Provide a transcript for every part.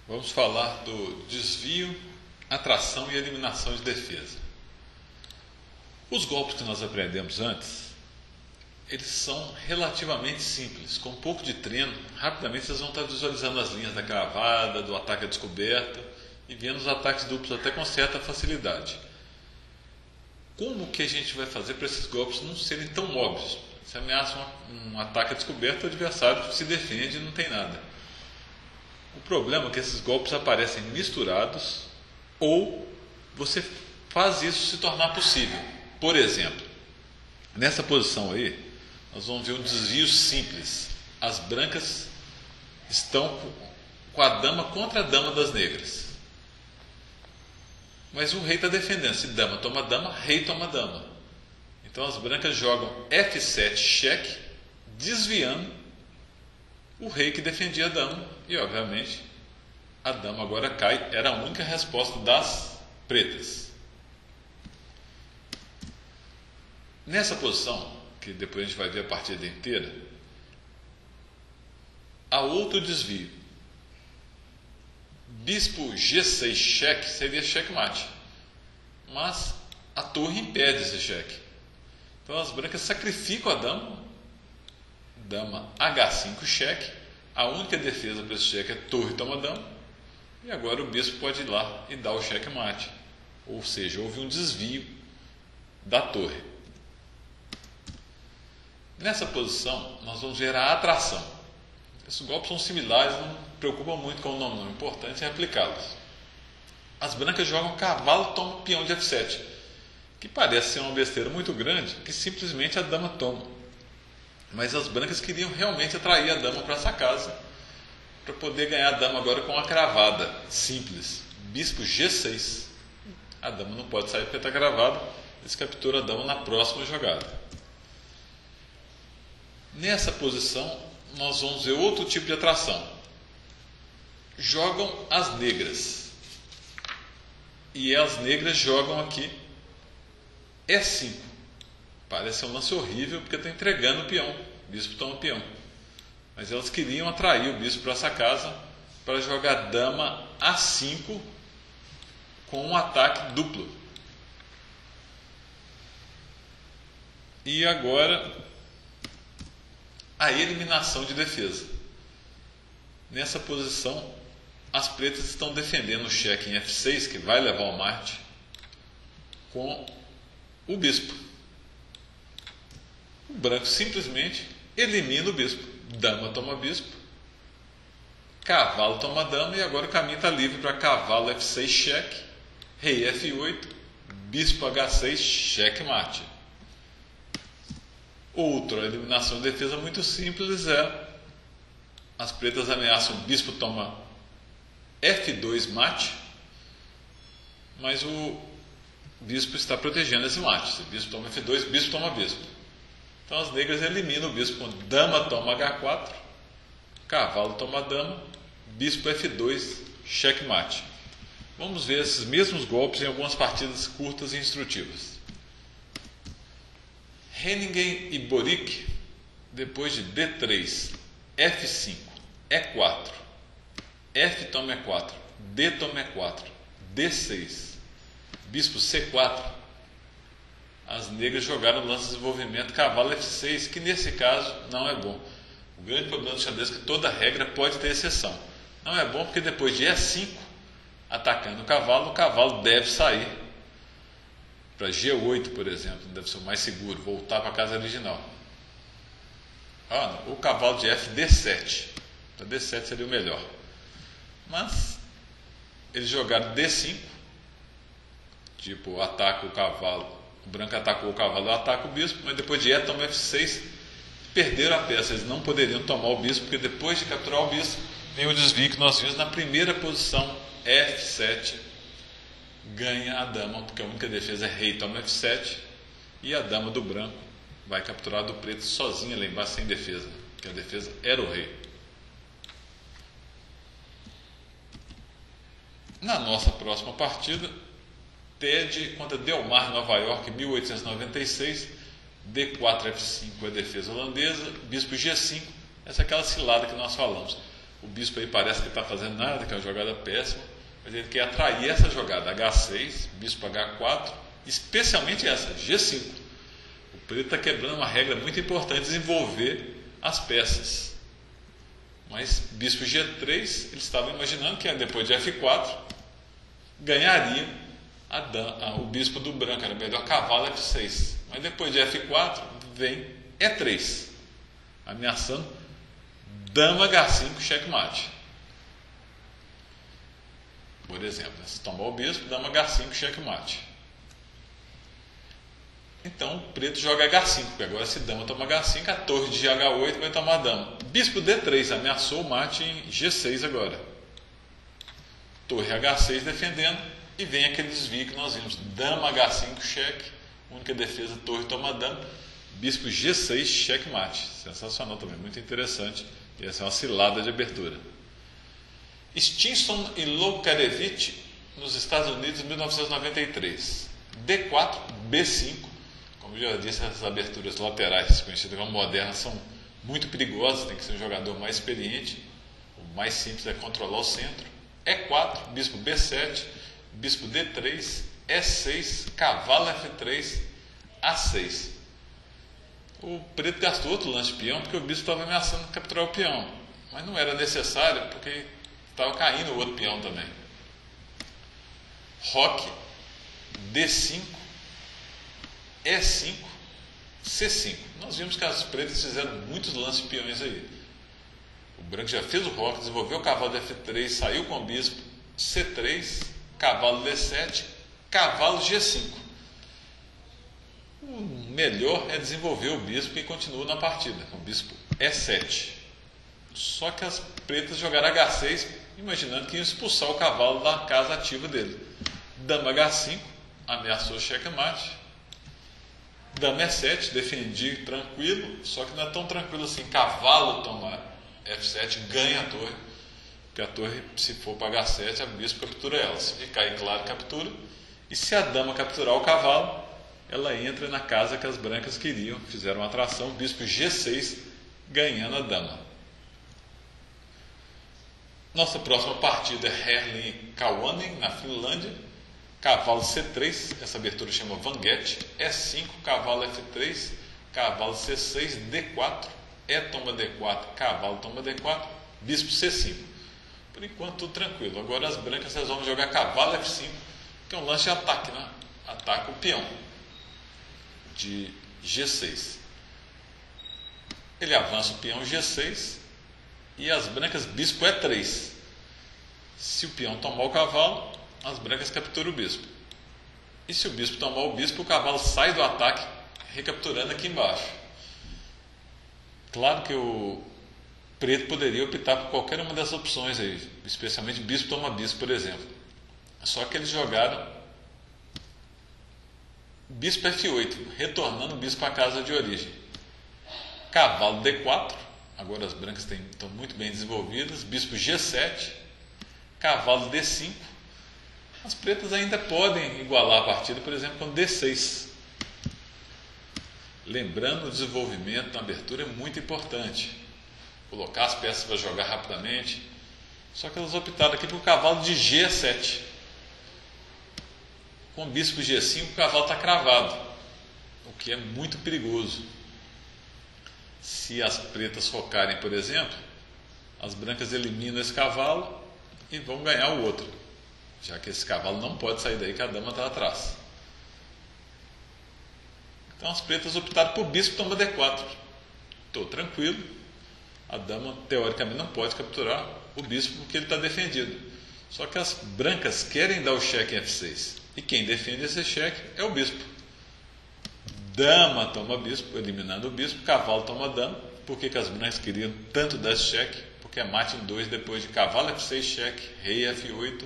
Vamos falar do desvio, atração e eliminação de defesa. Os golpes que nós aprendemos antes, eles são relativamente simples. Com um pouco de treino, rapidamente vocês vão estar visualizando as linhas da cravada, do ataque à descoberta e vendo os ataques duplos até com certa facilidade. Como que a gente vai fazer para esses golpes não serem tão óbvios? Se ameaça um ataque à descoberta, o adversário se defende e não tem nada. O problema é que esses golpes aparecem misturados ou você faz isso se tornar possível. Por exemplo, nessa posição aí, nós vamos ver um desvio simples. As brancas estão com a dama contra a dama das negras. Mas o rei está defendendo. Se dama toma dama, rei toma dama. Então as brancas jogam F7 cheque, desviando o rei que defendia a dama. E obviamente a dama agora cai. Era a única resposta das pretas. Nessa posição, que depois a gente vai ver a partida inteira, há outro desvio. Bispo G6 cheque seria checkmate, mas a torre impede esse cheque. Então as brancas sacrificam a dama. Dama H5 cheque. A única defesa para esse cheque é torre toma dama. E agora o bispo pode ir lá e dar o checkmate. Ou seja, houve um desvio da torre. Nessa posição, nós vamos ver a atração. Esses golpes são similares, não preocupam muito com o nome, não. O importante é aplicá-los. As brancas jogam cavalo toma peão de F7, que parece ser uma besteira muito grande, que simplesmente a dama toma. Mas as brancas queriam realmente atrair a dama para essa casa, para poder ganhar a dama agora com a cravada simples. Bispo G6. A dama não pode sair porque está cravada, eles capturam a dama na próxima jogada. Nessa posição, nós vamos ver outro tipo de atração. Jogam as negras. E as negras jogam aqui E5. Parece um lance horrível porque está entregando o peão. O bispo toma o peão. Mas elas queriam atrair o bispo para essa casa para jogar dama A5 com um ataque duplo. E agora a eliminação de defesa. Nessa posição, as pretas estão defendendo o cheque em F6, que vai levar ao mate, com o bispo. O branco simplesmente elimina o bispo. Dama toma bispo, cavalo toma dama, e agora o caminho está livre para cavalo F6 cheque, rei F8, bispo H6 cheque mate. Outra eliminação de defesa muito simples é as pretas ameaçam o bispo toma F2 mate, mas o bispo está protegendo esse mate. Se o bispo toma F2, bispo toma bispo. Então as negras eliminam o bispo com dama toma H4, cavalo toma dama, bispo F2 checkmate. Vamos ver esses mesmos golpes em algumas partidas curtas e instrutivas. Henningen e Boric, depois de D3, F5, E4, F toma E4, D toma E4, D6, bispo C4. As negras jogaram o lance de desenvolvimento cavalo F6, que nesse caso não é bom. O grande problema do xadrez é que toda regra pode ter exceção. Não é bom porque depois de E5, atacando o cavalo deve sair para G8, por exemplo. Deve ser o mais seguro, voltar para a casa original. O cavalo de F, D7. Para D7 seria o melhor. Mas eles jogaram D5, tipo, ataca o cavalo. O branco atacou o cavalo, ataca o bispo, mas depois de E toma F6, perderam a peça. Eles não poderiam tomar o bispo, porque depois de capturar o bispo, vem o desvio que nós vimos na primeira posição, F7, ganha a dama, porque a única defesa é rei toma F7, e a dama do branco vai capturar do preto sozinha lá embaixo, sem defesa, porque a defesa era o rei. Na nossa próxima partida, TED contra Delmar, Nova York, 1896, D4, F5 é a defesa holandesa, bispo G5, essa é aquela cilada que nós falamos. O bispo aí parece que está fazendo nada, que é uma jogada péssima, mas ele quer atrair essa jogada, H6, bispo H4, especialmente essa, G5. O preto está quebrando uma regra muito importante, desenvolver as peças. Mas bispo G3, eles estavam imaginando que depois de F4, ganharia o bispo do branco, era melhor cavalo F6. Mas depois de F4, vem E3, ameaçando dama H5, checkmate. Por exemplo, se tomar o bispo, dama H5, checkmate. Então, o preto joga H5, porque agora se dama toma H5, a torre de H8 vai tomar dama. Bispo D3, ameaçou o mate em G6 agora. Torre H6 defendendo, e vem aquele desvio que nós vimos. Dama H5, cheque, única defesa, torre toma dama. Bispo G6, checkmate. Sensacional também, muito interessante. Essa é uma cilada de abertura. Stinson e Loukarevich, nos Estados Unidos, em 1993. D4, B5. Como eu já disse, essas aberturas laterais, conhecidas como modernas, são muito perigosas. Tem que ser um jogador mais experiente. O mais simples é controlar o centro. E4, bispo B7, bispo D3, E6, cavalo F3, A6. O preto gastou outro lance de peão, porque o bispo estava ameaçando capturar o peão. Mas não era necessário, porque estava caindo o outro peão também. Roque, D5, E5, C5. Nós vimos que as pretas fizeram muitos lances de peões aí. O branco já fez o roque, desenvolveu o cavalo de F3, saiu com o bispo, C3, cavalo D7, cavalo G5. O melhor é desenvolver o bispo e continua na partida, com o bispo E7. Só que as pretas jogaram H6, imaginando que iam expulsar o cavalo da casa ativa dele. Dama H5, ameaçou checkmate. Dama E7, defendi tranquilo, só que não é tão tranquilo assim. Cavalo toma F7, ganha a torre, porque a torre, se for para H7, a bispo captura ela. Se ficar aí claro, captura. E se a dama capturar o cavalo, ela entra na casa que as brancas queriam, fizeram uma atração, bispo G6, ganhando a dama. Nossa próxima partida é Herlin e Kauhanen, na Finlândia. Cavalo C3, essa abertura chama Vanguete. E5, cavalo F3, cavalo C6, D4, E toma D4, cavalo toma D4, bispo C5. Por enquanto tudo tranquilo. Agora as brancas resolvem jogar cavalo F5, que é um lance de ataque, né? Ataca o peão de G6. Ele avança o peão G6 e as brancas bispo E3. Se o peão tomar o cavalo, as brancas capturam o bispo. E se o bispo tomar o bispo, o cavalo sai do ataque, recapturando aqui embaixo. Claro que o preto poderia optar por qualquer uma dessas opções aí, especialmente bispo toma bispo, por exemplo. Só que eles jogaram bispo F8, retornando o bispo para a casa de origem. Cavalo D4, agora as brancas estão muito bem desenvolvidas. Bispo G7, cavalo D5. As pretas ainda podem igualar a partida, por exemplo, com D6. Lembrando, o desenvolvimento na abertura é muito importante. Colocar as peças para jogar rapidamente. Só que elas optaram aqui por cavalo de G7. Com bispo G5, o cavalo está cravado, o que é muito perigoso. Se as pretas focarem, por exemplo, as brancas eliminam esse cavalo e vão ganhar o outro, já que esse cavalo não pode sair daí, que a dama está atrás. Então as pretas optaram por bispo toma D4. Estou tranquilo, a dama teoricamente não pode capturar o bispo porque ele está defendido. Só que as brancas querem dar o cheque em F6. E quem defende esse cheque é o bispo. Dama toma bispo, eliminando o bispo. Cavalo toma dama. Por que as brancas queriam tanto dar esse cheque? Porque é mate em 2 depois de cavalo F6, cheque, rei F8,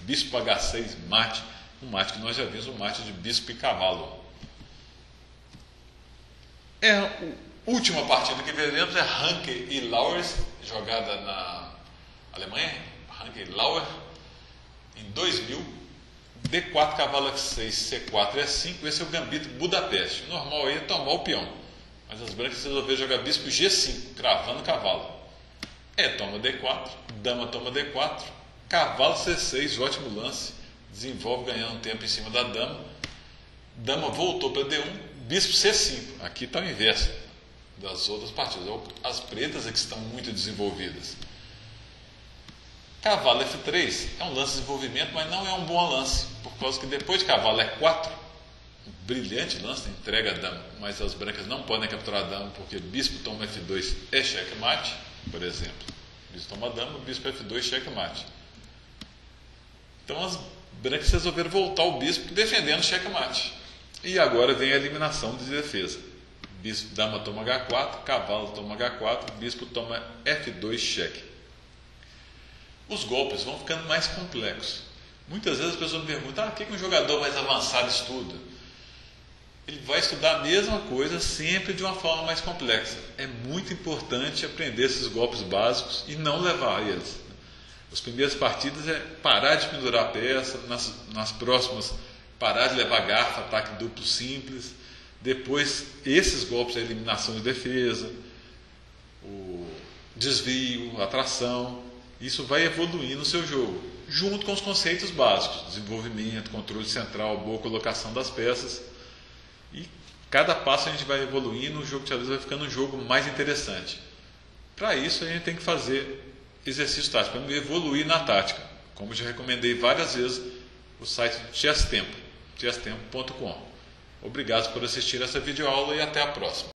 bispo H6, mate. Um mate que nós já vimos, um mate de bispo e cavalo. A última partida que veremos é Hanke e Lauer, jogada na Alemanha. Hanke e Lauer, em 2000. D4, cavalo F6, C4 e E5. Esse é o gambito Budapeste. O normal aí é tomar o peão, mas as brancas resolveram jogar bispo G5, cravando o cavalo. toma D4, dama toma D4, cavalo C6, ótimo lance, desenvolve ganhando tempo em cima da dama. Dama voltou para D1, bispo C5. Aqui está o inverso das outras partidas. As pretas é que estão muito desenvolvidas. Cavalo F3 é um lance de desenvolvimento, mas não é um bom lance, por causa que depois de cavalo E4, um brilhante lance, entrega a dama, mas as brancas não podem capturar a dama, porque bispo toma F2 é checkmate, por exemplo. Bispo toma dama, bispo F2 checkmate. Então as brancas resolveram voltar o bispo defendendo checkmate. E agora vem a eliminação de defesa. Bispo, dama toma H4, cavalo toma H4, bispo toma F2 cheque. Os golpes vão ficando mais complexos. Muitas vezes as pessoas me perguntam: o que um jogador mais avançado estuda? Ele vai estudar a mesma coisa, sempre de uma forma mais complexa. É muito importante aprender esses golpes básicos e não levar a eles. As primeiras partidas é parar de pendurar a peça, nas próximas parar de levar garfo, ataque duplo simples. Depois esses golpes, a eliminação de defesa, o desvio, a atração. Isso vai evoluindo no seu jogo, junto com os conceitos básicos: desenvolvimento, controle central, boa colocação das peças. E cada passo a gente vai evoluindo, o jogo de xadrez vai ficando um jogo mais interessante. Para isso a gente tem que fazer exercício tático, para evoluir na tática. Como eu já recomendei várias vezes, o site chesstempo, chesstempo.com. Obrigado por assistir essa videoaula e até a próxima.